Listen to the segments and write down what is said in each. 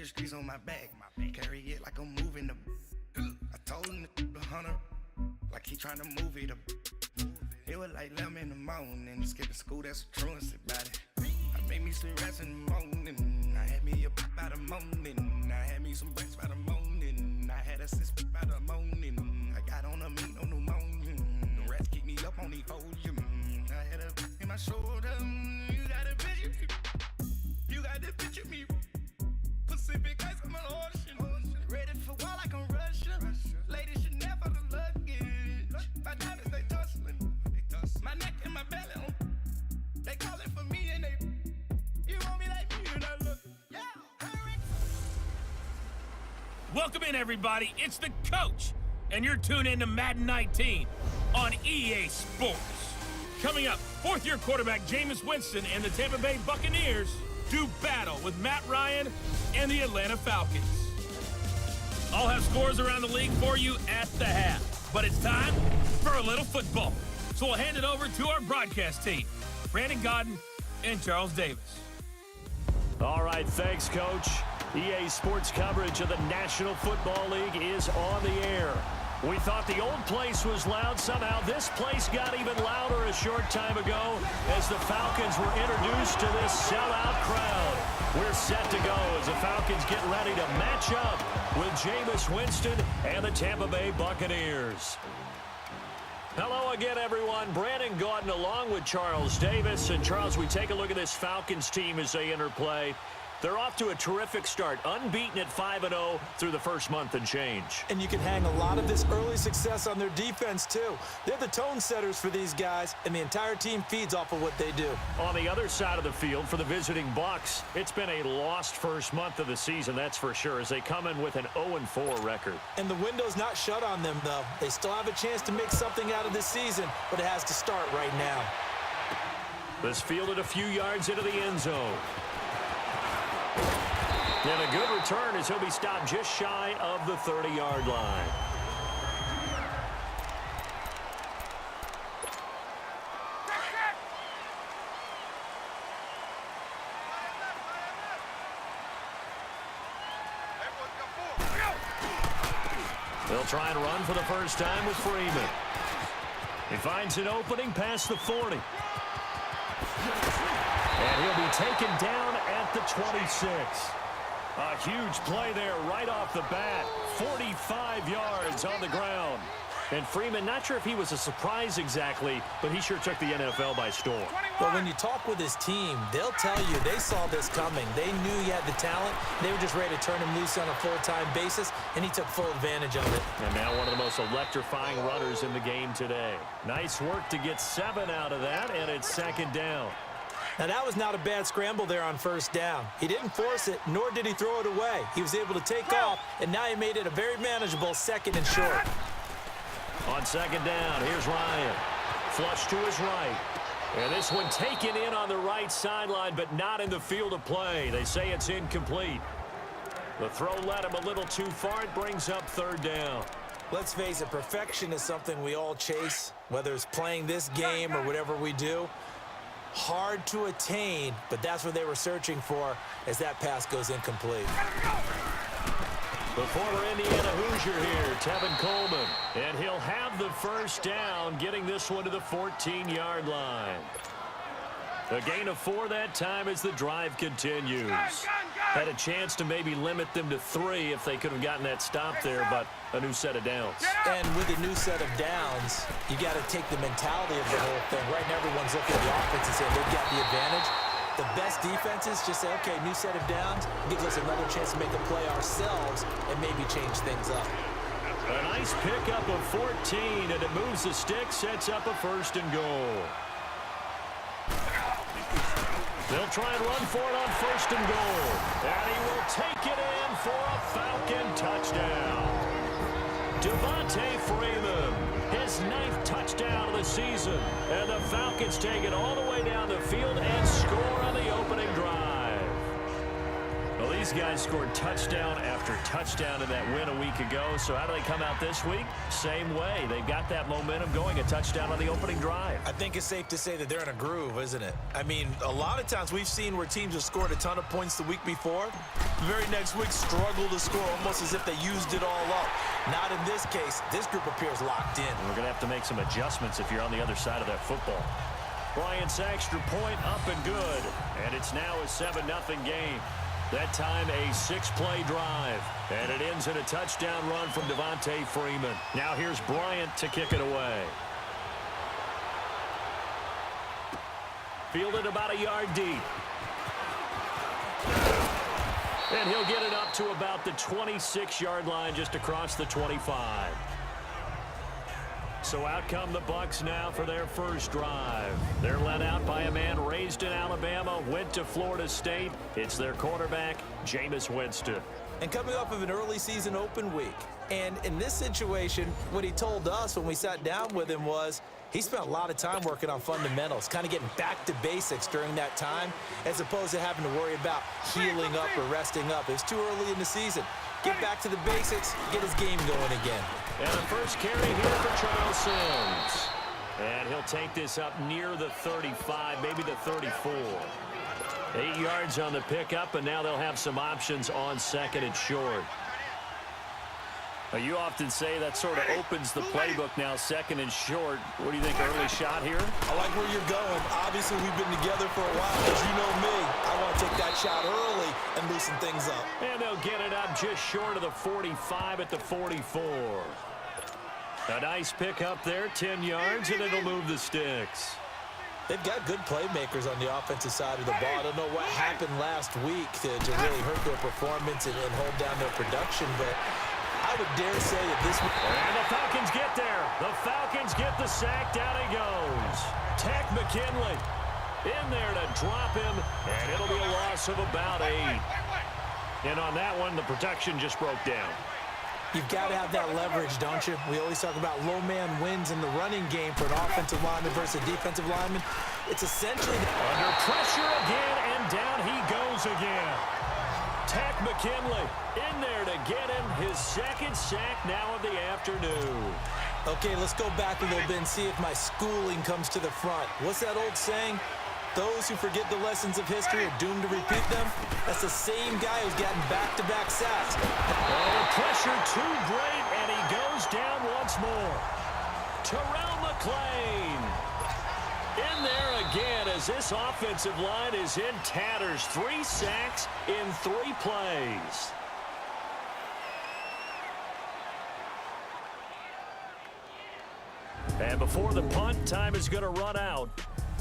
the streets on my back. Carry it like I'm moving the. I told him the hunter, like he trying to move it up. It was like 11 in the morning. Skipping school, that's a truancy about it. I made me some rest in the morning. I had me a pop by the morning. I had me some breaks by the morning. I had a six by the morning. I got on a meat, no pneumonia. The rats keep me up on the folium. I had a in my shoulder. You got a picture me. You got to picture me. Pacific ice, I'm an ocean. Ready for war like I'm Russia. Ladies should never the luggage. My diamonds, they tussling. My neck and my belly on. They calling for me and they. You want me like me and I look. Yeah, welcome in, everybody. It's the coach, and you're tuned in to Madden 19 on EA Sports. Coming up, fourth-year quarterback Jameis Winston and the Tampa Bay Buccaneers do battle with Matt Ryan and the Atlanta Falcons. I'll have scores around the league for you at the half, but it's time for a little football. So we'll hand it over to our broadcast team, Brandon Godden and Charles Davis. All right, thanks, Coach. EA Sports coverage of the National Football League is on the air. We thought the old place was loud. Somehow this place got even louder a short time ago as the Falcons were introduced to this sellout crowd. We're set to go as the Falcons get ready to match up with Jameis Winston and the Tampa Bay Buccaneers. Hello again, everyone. Brandon Gaudin along with Charles Davis. And Charles, we take a look at this Falcons team as they enter play. They're off to a terrific start, unbeaten at 5-0 through the first month and change. And you can hang a lot of this early success on their defense, too. They're the tone setters for these guys, and the entire team feeds off of what they do. On the other side of the field for the visiting Bucs, it's been a lost first month of the season, that's for sure, as they come in with an 0-4 record. And the window's not shut on them, though. They still have a chance to make something out of this season, but it has to start right now. This fielded a few yards into the end zone. And a good return as he'll be stopped just shy of the 30-yard line. They'll try and run for the first time with Freeman. He finds an opening past the 40. And he'll be taken down at the 26. A huge play there right off the bat. 45 yards on the ground. And Freeman, not sure if he was a surprise exactly, but he sure took the NFL by storm. But when you talk with his team, they'll tell you they saw this coming. They knew he had the talent. They were just ready to turn him loose on a full-time basis, and he took full advantage of it. And now one of the most electrifying runners in the game today. Nice work to get 7 out of that, and it's second down. Now, that was not a bad scramble there on first down. He didn't force it, nor did he throw it away. He was able to take off, and now he made it a very manageable second and short. On second down, here's Ryan. Flush to his right. And this one taken in on the right sideline, but not in the field of play. They say it's incomplete. The throw led him a little too far. It brings up third down. Let's face it, perfection is something we all chase, whether it's playing this game or whatever we do. Hard to attain, but that's what they were searching for as that pass goes incomplete. The former Indiana Hoosier here, Tevin Coleman. And he'll have the first down, getting this one to the 14-yard line. A gain of 4 that time as the drive continues. Had a chance to maybe limit them to 3 if they could have gotten that stop there, but a new set of downs. And with a new set of downs, you got to take the mentality of the whole thing. Right now, everyone's looking at the offense and saying they've got the advantage. The best defenses just say, okay, new set of downs, gives us another chance to make a play ourselves and maybe change things up. A nice pickup of 14, and it moves the stick, sets up a first and goal. They'll try and run for it on first and goal. And he will take it in for a Falcon touchdown. Devontae Freeman, his 9th touchdown of the season. And the Falcons take it all the way down the field and score on the opening drive. Well, these guys scored touchdown after touchdown in that win a week ago. So how do they come out this week? Same way. They've got that momentum going, a touchdown on the opening drive. I think it's safe to say that they're in a groove, isn't it? I mean, a lot of times we've seen where teams have scored a ton of points the week before. The very next week struggle to score almost as if they used it all up. Not in this case. This group appears locked in. We're going to have to make some adjustments if you're on the other side of that football. Bryant's extra point up and good. And it's now a 7-0 game. That time a 6-play drive. And it ends in a touchdown run from Devontae Freeman. Now here's Bryant to kick it away. Fielded about a yard deep. And he'll get it up to about the 26-yard line, just across the 25. So out come the Bucs now for their first drive. They're led out by a man raised in Alabama, went to Florida State. It's their quarterback, Jameis Winston. And coming off of an early season open week. And in this situation, what he told us when we sat down with him was he spent a lot of time working on fundamentals, kind of getting back to basics during that time, as opposed to having to worry about healing up or resting up. It was too early in the season. Get back to the basics, get his game going again. And the first carry here for Charles Sims. And he'll take this up near the 35, maybe the 34. 8 yards on the pickup, and now they'll have some options on second and short. You often say that sort of opens the playbook now, second and short. What do you think, early shot here? I like where you're going. Obviously, we've been together for a while. As you know me, I want to take that shot early and loosen things up. And they'll get it up just short of the 45 at the 44. A nice pick up there, 10 yards, and it'll move the sticks. They've got good playmakers on the offensive side of the ball. I don't know what happened last week to really hurt their performance and hold down their production, but I would dare say that this would... And the Falcons get there. The Falcons get the sack. Down he goes. Tech McKinley in there to drop him, and it'll be a loss of about 8. And on that one, the protection just broke down. You've got to have that leverage, don't you? We always talk about low man wins in the running game for an offensive lineman versus a defensive lineman. It's essentially... Under pressure again, and down he goes again. Tech McKinley in there to get him his second sack now of the afternoon. Okay, let's go back a little bit and see if my schooling comes to the front. What's that old saying? Those who forget the lessons of history are doomed to repeat them. That's the same guy who's gotten back-to-back sacks. Oh, the pressure too great, and he goes down once more. Terrell McClain in there again as this offensive line is in tatters. 3 sacks in 3 plays. And before the punt, time is going to run out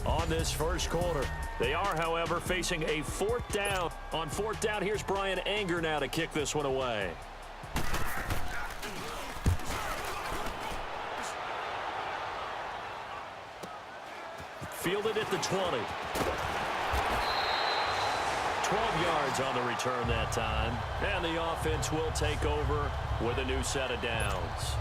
on this first quarter. They are, however, facing a 4th down. On 4th down, here's Brian Anger now to kick this one away. Fielded at the 20. 12 yards on the return that time. And the offense will take over with a new set of downs.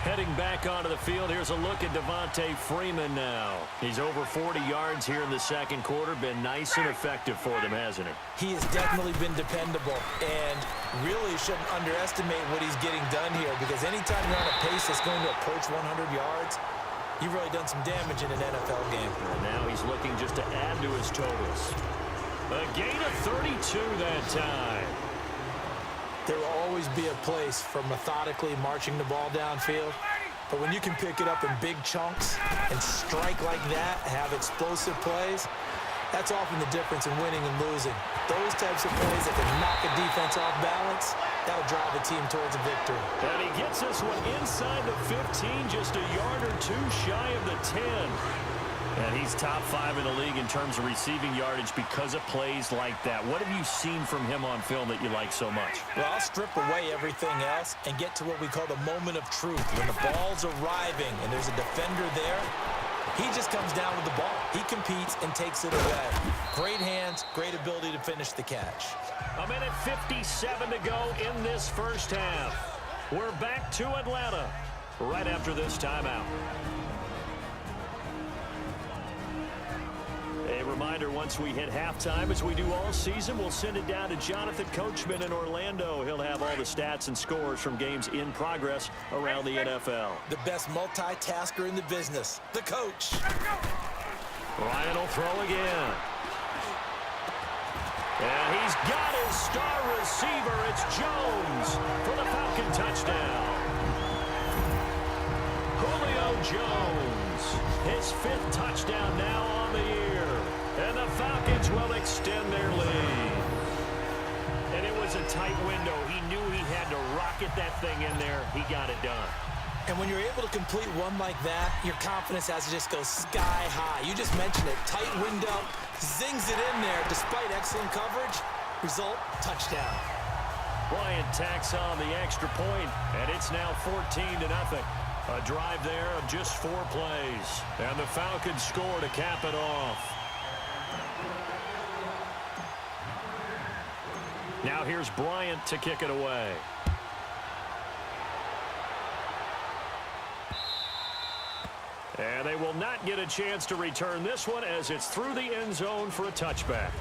Heading back onto the field, here's a look at Devontae Freeman now. He's over 40 yards here in the second quarter. Been nice and effective for them, hasn't he? He has definitely been dependable and really shouldn't underestimate what he's getting done here, because anytime you're on a pace that's going to approach 100 yards, you've really done some damage in an NFL game. And now he's looking just to add to his totals. A gain of 32 that time. There will always be a place for methodically marching the ball downfield. But when you can pick it up in big chunks and strike like that, have explosive plays, that's often the difference in winning and losing. Those types of plays that can knock a defense off balance, that'll drive a team towards a victory. And he gets this one inside the 15, just a yard or 2 shy of the 10. And he's top 5 in the league in terms of receiving yardage because of plays like that. What have you seen from him on film that you like so much? Well, I'll strip away everything else and get to what we call the moment of truth. When the ball's arriving and there's a defender there, he just comes down with the ball. He competes and takes it away. Great hands, great ability to finish the catch. A minute 57 to go in this first half. We're back to Atlanta right after this timeout. A reminder, once we hit halftime, as we do all season, we'll send it down to Jonathan Coachman in Orlando. He'll have all the stats and scores from games in progress around the NFL. The best multitasker in the business, the coach. Ryan will throw again. And he's got his star receiver. It's Jones for the Falcon touchdown. Julio Jones, his 5th touchdown now on the year. And the Falcons will extend their lead. And it was a tight window. He knew he had to rocket that thing in there. He got it done. And when you're able to complete one like that, your confidence has to just go sky high. You just mentioned it. Tight window, zings it in there despite excellent coverage. Result, touchdown. Bryant tacks on the extra point, and it's now 14-0. A drive there of just 4 plays. And the Falcons score to cap it off. Now here's Bryant to kick it away. And they will not get a chance to return this one as it's through the end zone for a touchback.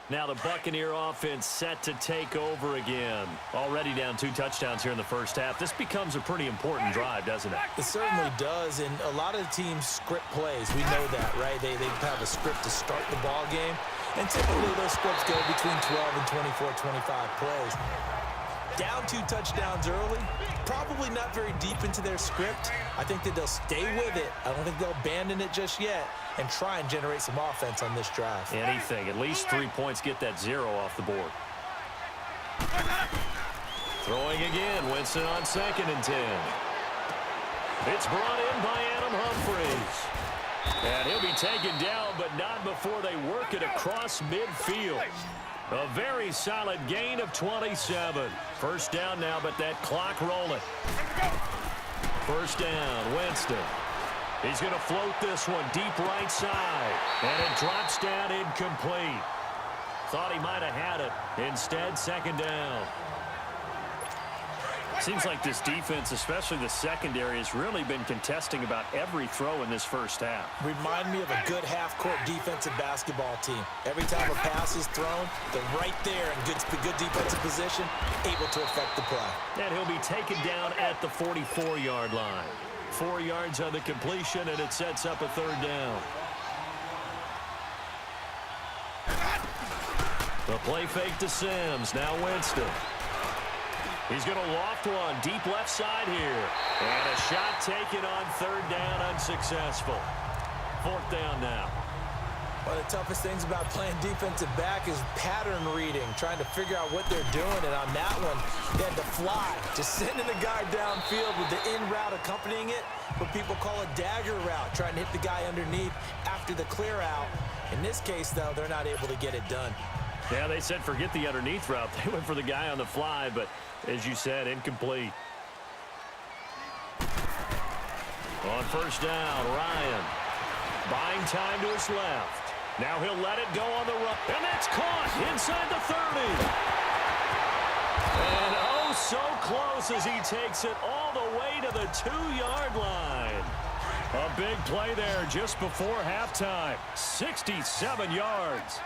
Now the Buccaneer offense set to take over again. Already down 2 touchdowns here in the first half. This becomes a pretty important drive, doesn't it? It certainly does, and a lot of the teams script plays. We know that, right? They have a script to start the ball game, and typically those scripts go between 12 and 24, 25 plays. Down 2 touchdowns early, probably not very deep into their script. I think that they'll stay with it. I don't think they'll abandon it just yet and try and generate some offense on this drive. Anything. At least 3 points, get that 0 off the board. Throwing again. Winston on 2nd and 10. It's brought in by Adam Humphries. And he'll be taken down, but not before they work it across midfield. A very solid gain of 27. First down now, but that clock rolling. First down, Winston. He's going to float this one deep right side. And it drops down incomplete. Thought he might have had it. Instead, 2nd down. Seems like this defense, especially the secondary, has really been contesting about every throw in this first half. Remind me of a good half-court defensive basketball team. Every time a pass is thrown, they're right there in good defensive position, able to affect the play. And he'll be taken down at the 44-yard line. 4 yards on the completion, and it sets up a 3rd down. The play fake to Sims. Now Winston. He's going to loft one deep left side here. And a shot taken on 3rd down, unsuccessful. 4th down now. One of the toughest things about playing defensive back is pattern reading, trying to figure out what they're doing. And on that one, they had to fly, just sending the guy downfield with the in route accompanying it, what people call a dagger route, trying to hit the guy underneath after the clear out. In this case, though, they're not able to get it done. Yeah, they said forget the underneath route. They went for the guy on the fly, but as you said, incomplete. On first down, Ryan. Buying time to his left. Now he'll let it go on the run. And that's caught inside the 30. And oh, so close as he takes it all the way to the 2-yard line. A big play there just before halftime. 67 yards.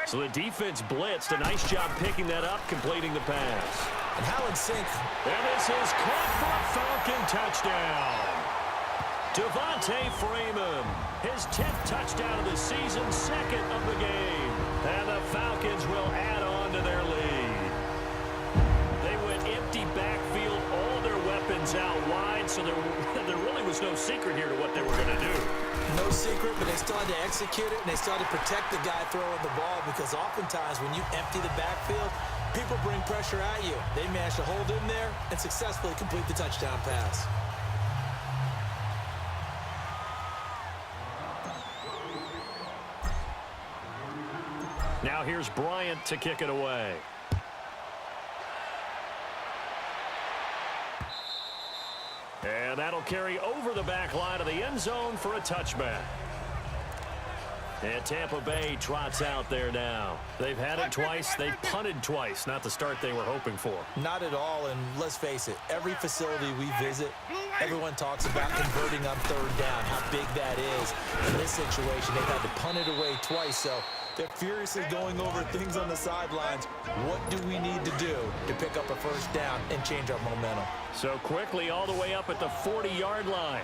So the defense blitzed. A nice job picking that up, completing the pass. And how in sync. And this is caught for a Falcon touchdown. Devontae Freeman, his 10th touchdown of the season, 2nd of the game. And the Falcons will add on to their lead. They went empty backfield, all their weapons out wide, so there really was no secret here to what they were going to do. No secret, but they still had to execute it, and they still had to protect the guy throwing the ball, because oftentimes when you empty the backfield, people bring pressure at you. They managed to hold in there and successfully complete the touchdown pass. Now here's Bryant to kick it away. And that'll carry over the back line of the end zone for a touchback. And Tampa Bay trots out there now. They've had it twice. They've punted twice. Not the start they were hoping for. Not at all, and let's face it, every facility we visit, everyone talks about converting on third down, how big that is. In this situation, they've had to punt it away twice, so they're furiously going over things on the sidelines. What do we need to do to pick up a first down and change our momentum? So quickly all the way up at the 40-yard line.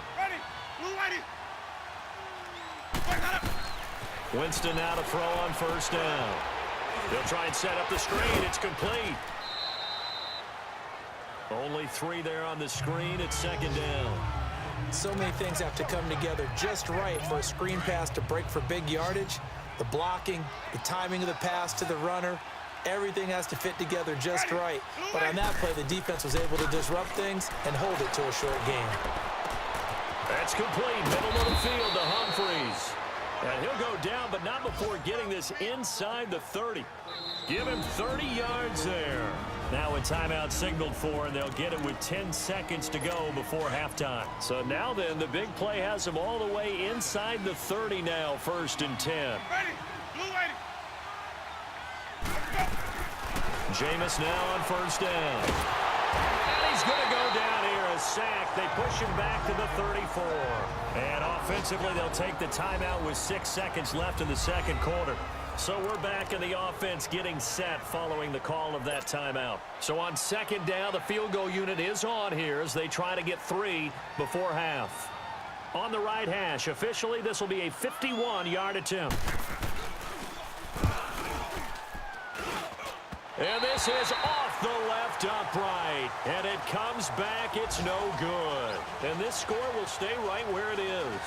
Winston now to throw on first down. They'll try and set up the screen. It's complete. Only 3 there on the screen. It's second down. So many things have to come together just right for a screen pass to break for big yardage. The blocking, the timing of the pass to the runner, everything has to fit together just right. But on that play, the defense was able to disrupt things and hold it to a short game. That's complete. Middle of the field to Humphreys. And he'll go down, but not before getting this inside the 30. Give him 30 yards there. Now a timeout signaled for, and they'll get it with 10 seconds to go before halftime. So now then, the big play has them all the way inside the 30 now, 1st and 10. Jameis now on first down. And he's going to go down here, a sack. They push him back to the 34. And offensively, they'll take the timeout with 6 seconds left in the second quarter. So we're back in the offense getting set following the call of that timeout. So on second down, the field goal unit is on here as they try to get 3 before half. On the right hash, officially, this will be a 51-yard attempt. And this is off the left upright. And it comes back. It's no good. And this score will stay right where it is.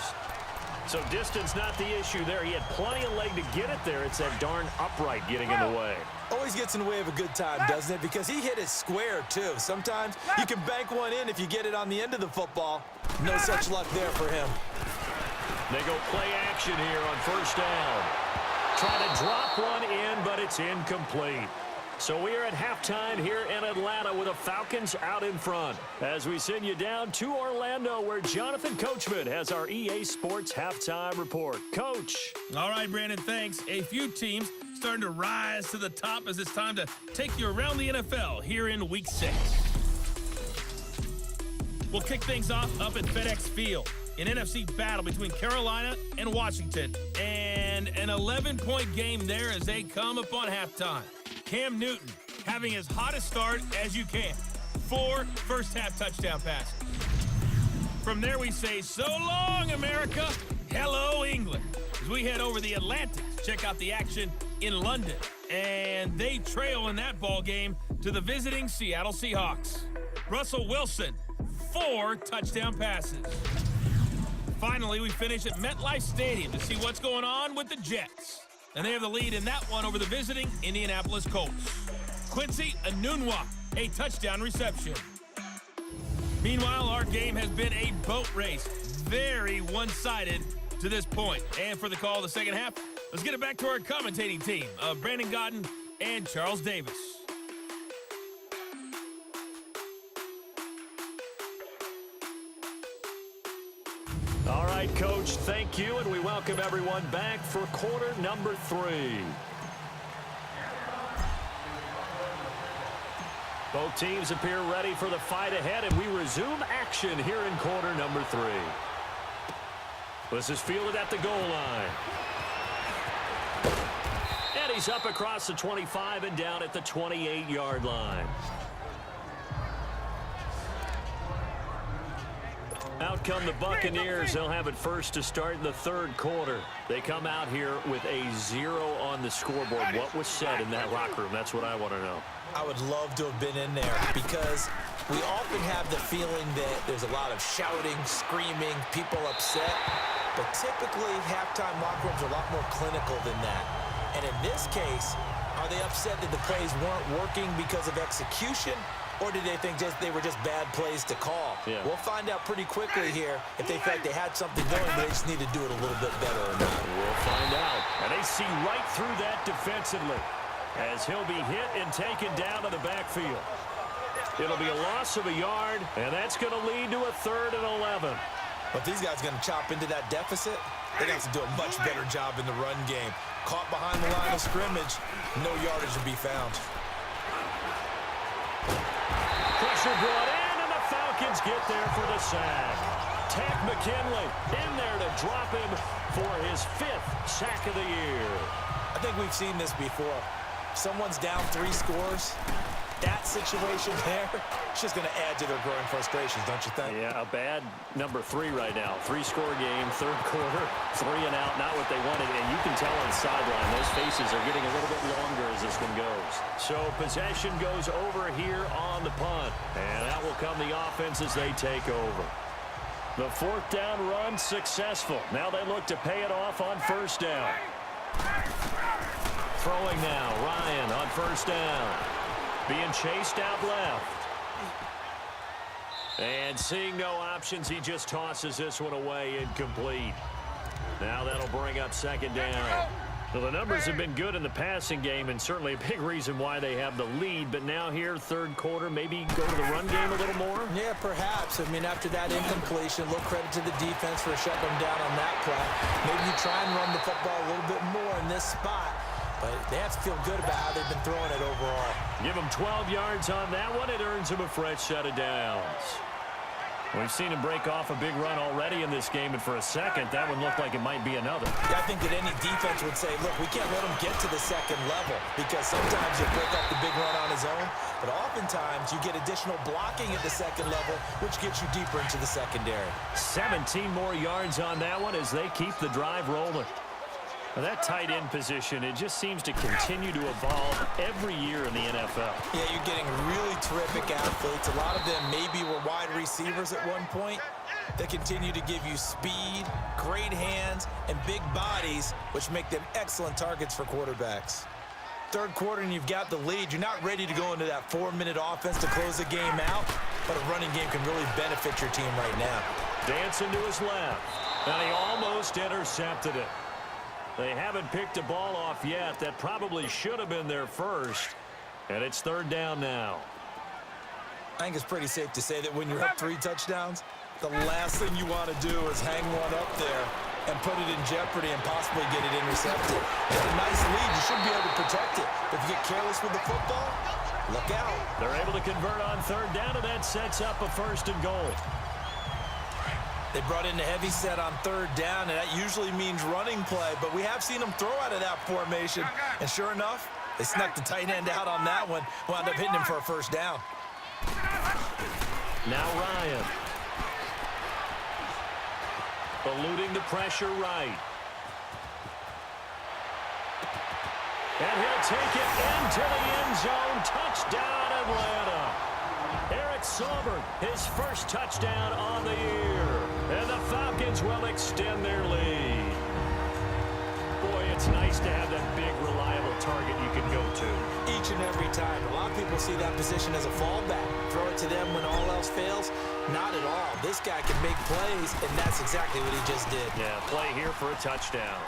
So distance not the issue there. He had plenty of leg to get it there. It's that darn upright getting in the way. Always gets in the way of a good time, doesn't it? Because he hit it square, too. Sometimes you can bank one in if you get it on the end of the football. No such luck there for him. They go play action here on first down. Try to drop one in, but it's incomplete. So we are at halftime here in Atlanta with the Falcons out in front. As we send you down to Orlando, where Jonathan Coachman has our EA Sports halftime report. Coach. All right, Brandon, thanks. A few teams starting to rise to the top as it's time to take you around the NFL here in Week 6. We'll kick things off up at FedEx Field. An NFC battle between Carolina and Washington. And an 11-point game there as they come upon halftime. Cam Newton having his hottest start as you can. 4 first-half touchdown passes. From there we say, so long, America. Hello, England. As we head over the Atlantic to check out the action in London. And they trail in that ball game to the visiting Seattle Seahawks. Russell Wilson, 4 touchdown passes. Finally, we finish at MetLife Stadium to see what's going on with the Jets. And they have the lead in that one over the visiting Indianapolis Colts. Quincy Enunwa, a touchdown reception. Meanwhile, our game has been a boat race. Very one-sided to this point. And for the call of the second half, let's get it back to our commentating team of Brandon Godden and Charles Davis. All right, Coach, thank you, and we welcome everyone back for quarter number 3. Both teams appear ready for the fight ahead, and we resume action here in quarter number 3. This is fielded at the goal line. And he's up across the 25 and down at the 28-yard line. Out come the Buccaneers. They'll have it first to start in the third quarter. They come out here with a 0 on the scoreboard. What was said in that locker room? That's what I want to know. I would love to have been in there because we often have the feeling that there's a lot of shouting, screaming, people upset. But typically, halftime locker rooms are a lot more clinical than that. And in this case, are they upset that the plays weren't working because of execution? Or did they think they were just bad plays to call? Yeah. We'll find out pretty quickly here if they felt like they had something going, but they just need to do it a little bit better or not. We'll find out. And they see right through that defensively as he'll be hit and taken down to the backfield. It'll be a loss of a yard, and that's going to lead to a 3rd and 11. But these guys are going to chop into that deficit. They got to do a much better job in the run game. Caught behind the line of scrimmage, no yardage to be found. Pressure brought in, and the Falcons get there for the sack. Tack McKinley in there to drop him for his 5th sack of the year. I think we've seen this before. Someone's down 3 scores. That situation there, it's just going to add to their growing frustrations, don't you think? Yeah, a bad number 3 right now. 3-score game, 3rd quarter, 3 and out, not what they wanted. And you can tell on the sideline, those faces are getting a little bit longer as this one goes. So possession goes over here on the punt. And that will come the offense as they take over. The 4th down run successful. Now they look to pay it off on 1st down. Throwing now, Ryan on 1st down. Being chased out left. And seeing no options, he just tosses this one away, incomplete. Now that'll bring up 2nd down. Well, the numbers have been good in the passing game, and certainly a big reason why they have the lead. But now here, 3rd quarter, maybe go to the run game a little more? Yeah, perhaps. I mean, after that incompletion, a little credit to the defense for shutting them down on that play. Maybe you try and run the football a little bit more in this spot. But they have to feel good about how they've been throwing it overall. Give them 12 yards on that one. It earns them a fresh set of downs. We've seen him break off a big run already in this game, and for a second, that one looked like it might be another. Yeah, I think that any defense would say, look, we can't let him get to the 2nd level because sometimes he'll break off the big run on his own, but oftentimes you get additional blocking at the 2nd level, which gets you deeper into the secondary. 17 more yards on that one as they keep the drive rolling. Now that tight end position, it just seems to continue to evolve every year in the NFL. Yeah, you're getting really terrific athletes. A lot of them maybe were wide receivers at one point. They continue to give you speed, great hands, and big bodies, which make them excellent targets for quarterbacks. 3rd quarter and you've got the lead. You're not ready to go into that 4-minute offense to close the game out, but a running game can really benefit your team right now. Dancing to his left, and he almost intercepted it. They haven't picked a ball off yet. That probably should have been their first. And it's 3rd down now. I think it's pretty safe to say that when you're up 3 touchdowns, the last thing you want to do is hang one up there and put it in jeopardy and possibly get it intercepted. You got a nice lead. You should be able to protect it. But if you get careless with the football, look out. They're able to convert on 3rd down, and that sets up a 1st and goal. They brought in the heavy set on 3rd down, and that usually means running play, but we have seen them throw out of that formation, and sure enough, they snuck the tight end out on that one, wound up hitting him for a 1st down. Now Ryan. Eluding the pressure right. And he'll take it into the end zone. Touchdown, Atlanta. Eric Sauber, his 1st touchdown on the year. And the Falcons will extend their lead. Boy, it's nice to have that big, reliable target you can go to. Each and every time. A lot of people see that position as a fallback. Throw it to them when all else fails. Not at all. This guy can make plays, and that's exactly what he just did. Yeah, play here for a touchdown.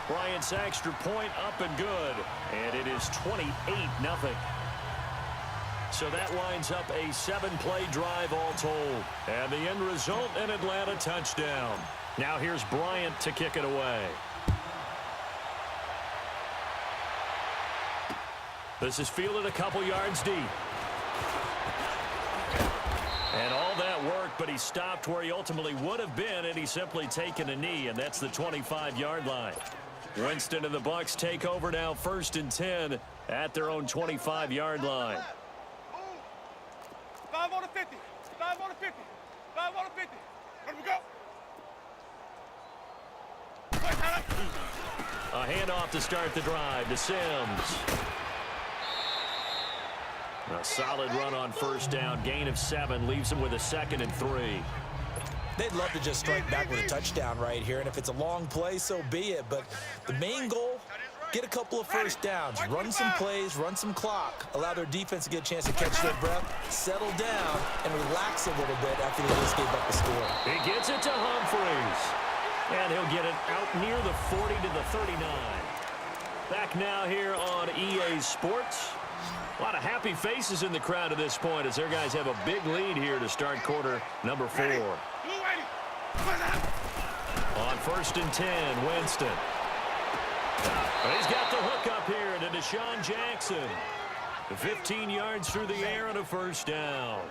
Bryant's extra point up and good. And it is 28-0. So that winds up a 7-play drive all told. And the end result, an Atlanta touchdown. Now here's Bryant to kick it away. This is fielded a couple yards deep. And all that work, but he stopped where he ultimately would have been, and he's simply taken a knee, and that's the 25-yard line. Winston and the Bucs take over now, 1st and 10 at their own 25-yard line. 5 on the 50. 5 on the 50. 5 on the 50. Let me go. A handoff to start the drive to Sims. A solid run on 1st down. Gain of 7 leaves him with a 2nd and 3. They'd love to just strike back with a touchdown right here, and if it's a long play, so be it. But the main goal, get a couple of 1st downs, run some plays, run some clock, allow their defense to get a chance to catch their breath, settle down, and relax a little bit after they just gave up a score. He gets it to Humphreys. And he'll get it out near the 40 to the 39. Back now here on EA Sports. A lot of happy faces in the crowd at this point as their guys have a big lead here to start quarter number 4. On 1st and 10, Winston. But he's got the hook up here to Deshaun Jackson. 15 yards through the air and a first down.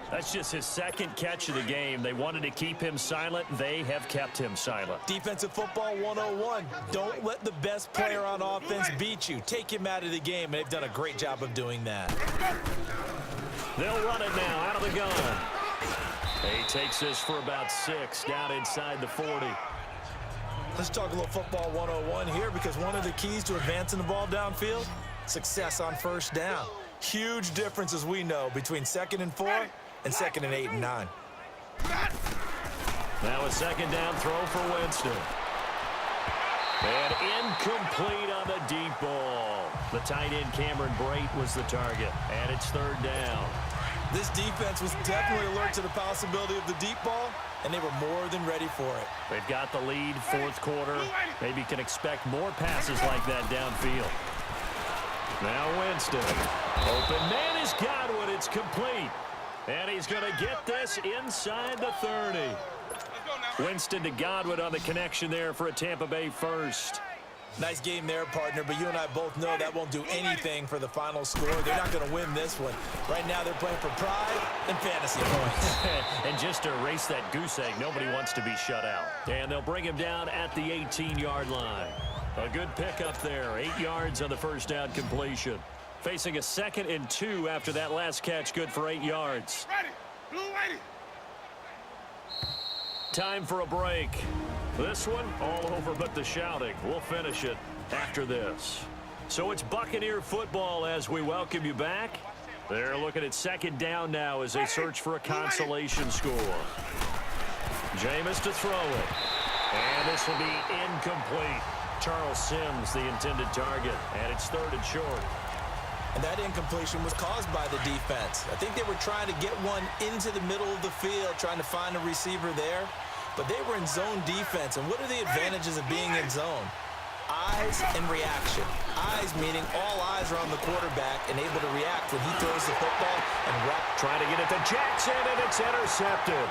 That's just his second catch of the game. They wanted to keep him silent. They have kept him silent. Defensive football 101. Don't let the best player on offense beat you. Take him out of the game, and they've done a great job of doing that. They'll run it now out of the gun. He takes this for about 6 down inside the 40. Let's talk a little football 101 here, because one of the keys to advancing the ball downfield, success on first down. Huge difference, as we know, between 2nd and 4 and 2nd and 8 and 9. Now a 2nd down throw for Winston. And incomplete on the deep ball. The tight end Cameron Brate was the target. And it's 3rd down. This defense was definitely alert to the possibility of the deep ball, and they were more than ready for it. They've got the lead, 4th quarter. Maybe can expect more passes like that downfield. Now Winston. Open man is Godwin. It's complete. And he's going to get this inside the 30. Winston to Godwin on the connection there for a Tampa Bay first. Nice game there, partner, but you and I both know that won't do anything for the final score. They're not going to win this one. Right now they're playing for pride and fantasy points. And just to erase that goose egg, nobody wants to be shut out. And they'll bring him down at the 18-yard line. A good pickup there, 8 yards on the first down completion. Facing a 2nd and 2 after that last catch, good for 8 yards. Time for a break. This one, all over but the shouting. We'll finish it after this. So it's Buccaneer football as we welcome you back. They're looking at 2nd down now as they search for a consolation score. Jameis to throw it. And this will be incomplete. Charles Sims, the intended target. And it's 3rd and short. And that incompletion was caused by the defense. I think they were trying to get one into the middle of the field, trying to find a receiver there. But they were in zone defense. And what are the advantages of being in zone? Eyes and reaction. Eyes meaning all eyes are on the quarterback and able to react when he throws the football and trying to get it to Jackson, and it's intercepted.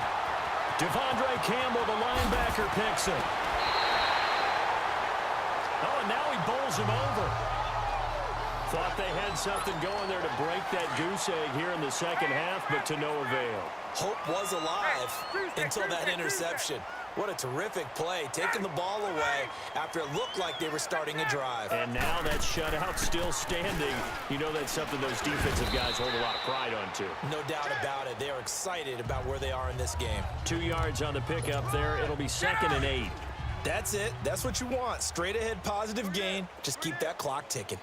Devondre Campbell, the linebacker, picks it. Oh, and now he bowls him over. Thought they had something going there to break that goose egg here in the second half, but to no avail. Hope was alive until that interception. What a terrific play, taking the ball away after it looked like they were starting a drive. And now that shutout still standing. You know that's something those defensive guys hold a lot of pride on, too. No doubt about it. They are excited about where they are in this game. 2 yards on the pickup there. It'll be 2nd and 8. That's it. That's what you want. Straight ahead positive gain. Just keep that clock ticking.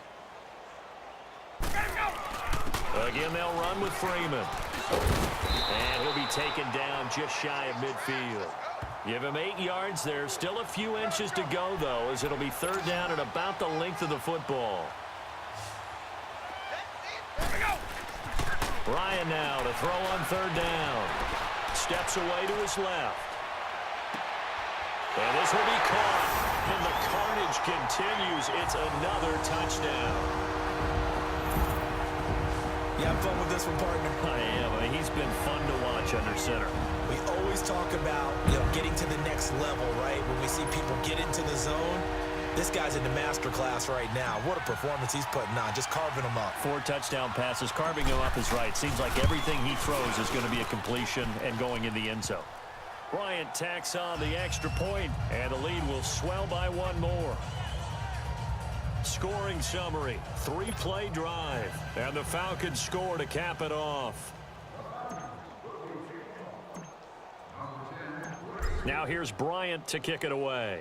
Again, they'll run with Freeman. And he'll be taken down just shy of midfield. Give him 8 yards there. Still a few inches to go, though, as it'll be 3rd down at about the length of the football. Ryan now to throw on 3rd down. Steps away to his left. And this will be caught. And the carnage continues. It's another touchdown. You have fun with this one, partner? I am. I mean, he's been fun to watch under center. We always talk about, getting to the next level, right? When we see people get into the zone, this guy's in the master class right now. What a performance he's putting on, just carving them up. 4 touchdown passes. Carving him up is right. Seems like everything he throws is going to be a completion and going in the end zone. Bryant tacks on the extra point, and the lead will swell by 1 more. Scoring summary, 3-play drive, and the Falcons score to cap it off. Now here's Bryant to kick it away.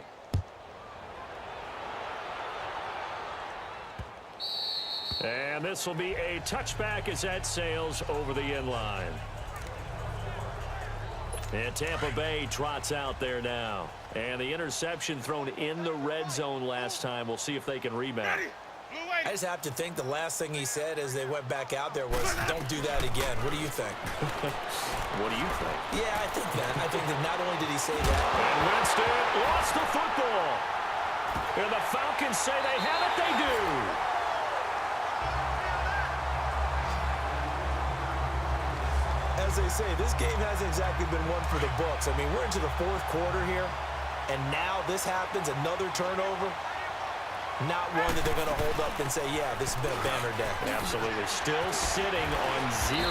And this will be a touchback as that sails over the end line. And Tampa Bay trots out there now. And the interception thrown in the red zone last time. We'll see if they can rebound. I just have to think the last thing he said as they went back out there was, don't do that again. What do you think? What do you think? Yeah, I think that. I think that not only did he say that. And Winston lost the football. And the Falcons say they have it. They do. As they say, this game hasn't exactly been one for the books. I mean, we're into the 4th quarter here. and now this happens, another turnover. Not one that they're going to hold up and say, yeah, this has been a banner day. Absolutely. Still sitting on 0.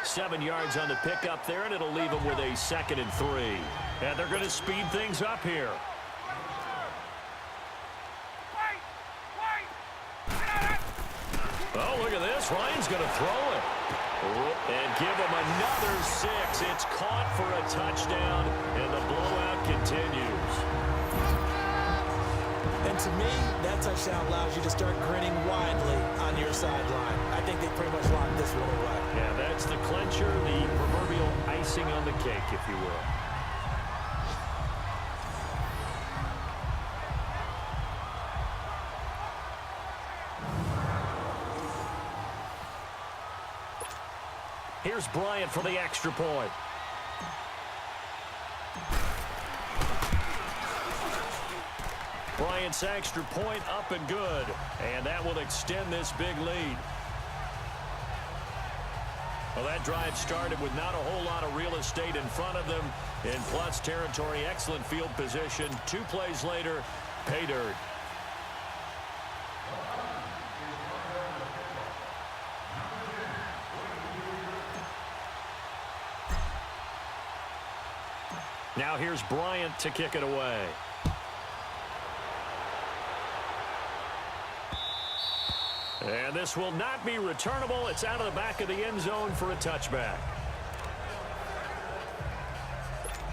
7 yards on the pickup there, and it'll leave them with a 2nd and 3. And they're going to speed things up here. Oh, look at this. Ryan's going to throw it. And give him another 6. It's caught for a touchdown, and the blowout continues. And to me, that touchdown allows you to start grinning widely on your sideline. I think they pretty much locked this one away. Yeah, that's the clincher, the proverbial icing on the cake, if you will. Here's Bryant for the extra point. Bryant's extra point up and good. And that will extend this big lead. Well, that drive started with not a whole lot of real estate in front of them. In plus territory, excellent field position. 2 plays later, pay dirt. Now here's Bryant to kick it away. And this will not be returnable. It's out of the back of the end zone for a touchback.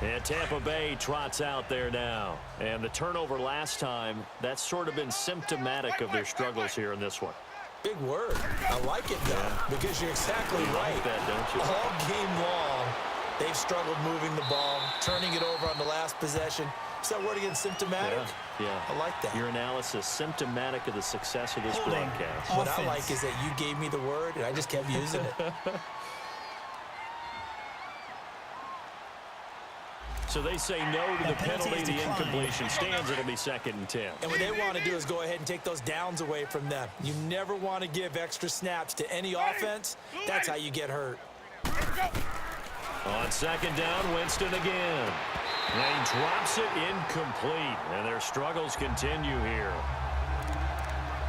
And Tampa Bay trots out there now. And the turnover last time, that's sort of been symptomatic of their struggles here in this one. Big word. I like it, though, because you're exactly right. Like that, don't you? All game long, they've struggled moving the ball, turning it over on the last possession. Is that word again, symptomatic? Yeah. I like that. Your analysis, symptomatic of the success of this broadcast. What I like is that you gave me the word, and I just kept using it. So they say no to the penalty. The incompletion stands. It'll be 2nd and 10. And what they want to do is go ahead and take those downs away from them. You never want to give extra snaps to any offense. That's how you get hurt. On 2nd down, Winston again. And he drops it incomplete. And their struggles continue here.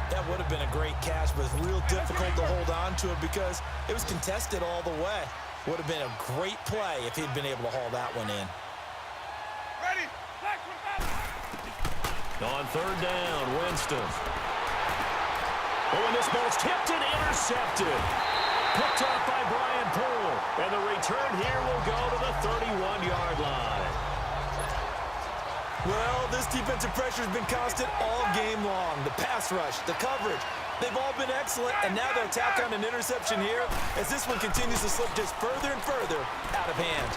That would have been a great catch, but it's real difficult to hold on to it because it was contested all the way. Would have been a great play if he'd been able to haul that one in. Ready? On 3rd down, Winston. Oh, and this ball's tipped and intercepted. Picked off by Brian Poole. And the return here will go to the 31-yard line. Well, this defensive pressure has been constant all game long. The pass rush, the coverage, they've all been excellent, and now they'll tack on an interception here as this one continues to slip just further and further out of hand.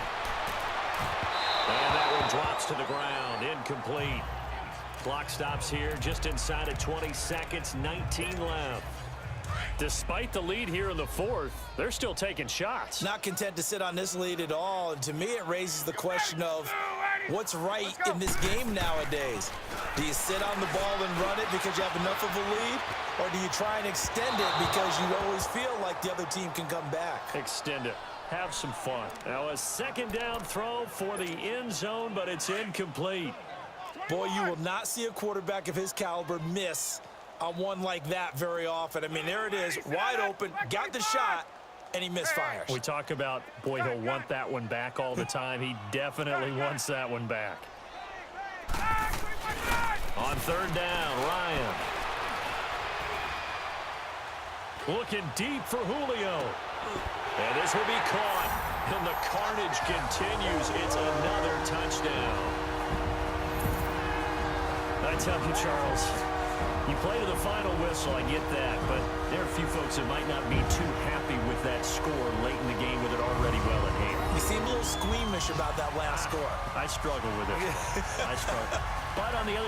And that one drops to the ground, incomplete. Clock stops here just inside of 20 seconds, 19 left. Despite the lead here in the 4th, they're still taking shots. Not content to sit on this lead at all, and to me it raises the question of what's right in this game nowadays. Do you sit on the ball and run it because you have enough of a lead, or do you try and extend it because you always feel like the other team can come back? Extend it. Have some fun. Now a 2nd down throw for the end zone, but it's incomplete. Boy, you will not see a quarterback of his caliber miss on one like that very often. I mean, there it is, wide open, got the shot, and he misfires. We talk about, boy, he'll want that one back all the time. He definitely wants that one back. On 3rd down, Ryan. Looking deep for Julio. And this will be caught. And the carnage continues. It's another touchdown. I tell you, Charles, you play to the final whistle, I get that, but there are a few folks that might not be too happy with that score late in the game with it already well in hand. You seem a little squeamish about that last score. I struggle with it. I struggle. But on the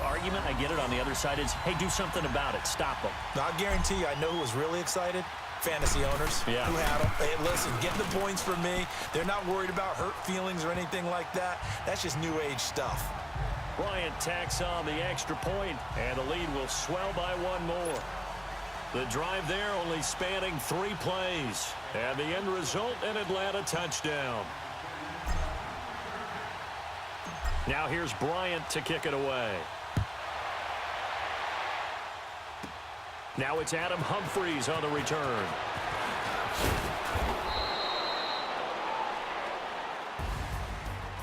argument, I get it, on the other side is, hey, do something about it. Stop them. I'll guarantee you, I know who was really excited. Fantasy owners who had them. Hey, listen, get the points from me. They're not worried about hurt feelings or anything like that. That's just new age stuff. Bryant tacks on the extra point, and the lead will swell by one more. The drive there only spanning 3 plays, and the end result, an Atlanta touchdown. Now here's Bryant to kick it away. Now it's Adam Humphries on the return.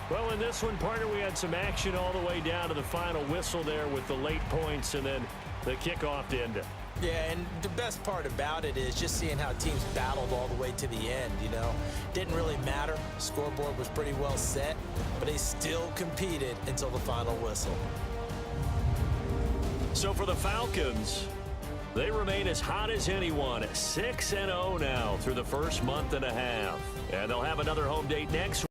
Well, in this one, partner, we had some action all the way down to the final whistle there with the late points and then the kickoff to end it. Yeah, and the best part about it is just seeing how teams battled all the way to the end, you know. Didn't really matter. Scoreboard was pretty well set, but they still competed until the final whistle. So for the Falcons, they remain as hot as anyone, 6-0 now through the first month and a half. And they'll have another home date next week.